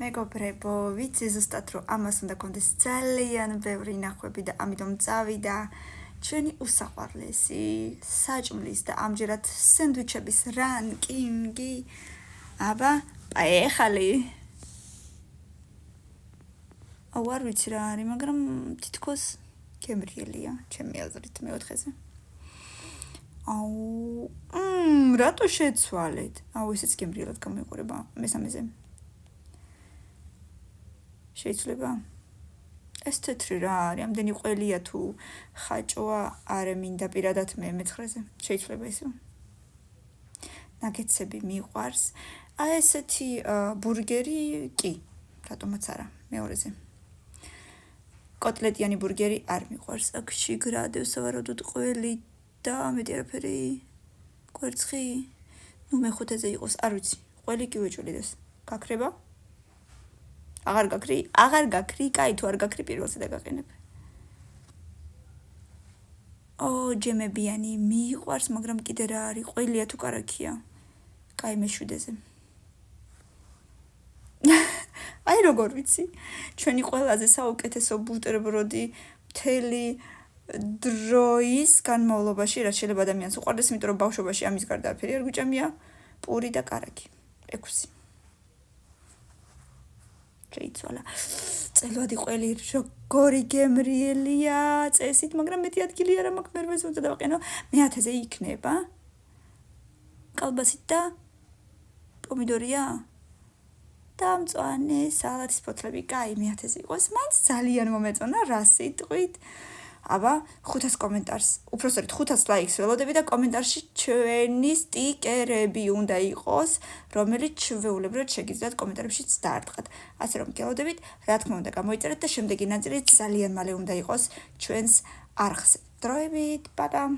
მეგობრებო, ვიცი ზუსტად რომ ამას უნდა გქონდეს ძალიან ბევრი ნახვები და ამიტომ წავიდა ჩვენი უსაყვარლესი საჭმლის და ამჯერად სენდვიჩების რანკინგი. აბა, поехали. არ ვიცი რა არის, მაგრამ თითქოს გემრიელია, ჩემი აზრით მეოთხეზე. რატო შეცვალეთ? ესეც გემრიელად გამოიყურება მესამეზე. შეიძლება ეს თეთრი რა არის, ამდენი ყველია თუ ხაჭოა, არ მინდა პირადად მე-9-ზე. შეიძლება ისო. ნაგეტსები მიყვარს. ესეთი ბურგერი კი, რატომაც არა, მეორეზე. კოტლეტიანი ბურგერი არ მიყვარს. აქ შიგრადევ სავარაუდოდ ყველი და მეტი არაფერი. კვერცხი. მე-5-ზე იყოს, არ ვიცი. ყველი კი ვეჭვლიდეს. გაქრება? აღარ გაქრი, კაი თუ არ გაქრი პირველზე დაგაყენებ. ჯემებიანი მიყვარს, მაგრამ კიდე რა არის, ყველია თუ კარაქია. კაი მე-7-ზე. აი როგორ ვიცი, ჩვენი ყველაზე საუკეთესო ბუტერბროდი მთელი დროის განმავლობაში, რაც შეიძლება ადამიანს უყვარდეს, იმიტომ რომ ბავშვობაში ამის გარდა არაფერი არ გვიჭამია, პური და კარაქი. 6. შეიცვალა. წელვადი ყველი როგორი გემრიელია წესით, მაგრამ მეტი ადგილი არა მაქვს, მერვეზე უნდა დავაყენო. მე-10-ზე იქნება კალბასით და პომიდორია და მწვანე სალათის ფოთლები. კაი, მე-10-ზე იყოს. მაინც ძალიან მომეწონა, რა სიტყვით. აბა, 500 კომენტარს, უпроსტად 500 ლაიქს ველოდები და კომენტარში ჩვენი სტიკერები უნდა იყოს, რომელიც ჩვეულებრივად შეგიძლიათ კომენტარებშიც დაარტყათ. ასე რომ გელოდებით, რა თქმა უნდა, გამოიწერეთ და შემდეგი ნაწილი ძალიან მალე უნდა იყოს ჩვენს არხზე. დროებით, პატა.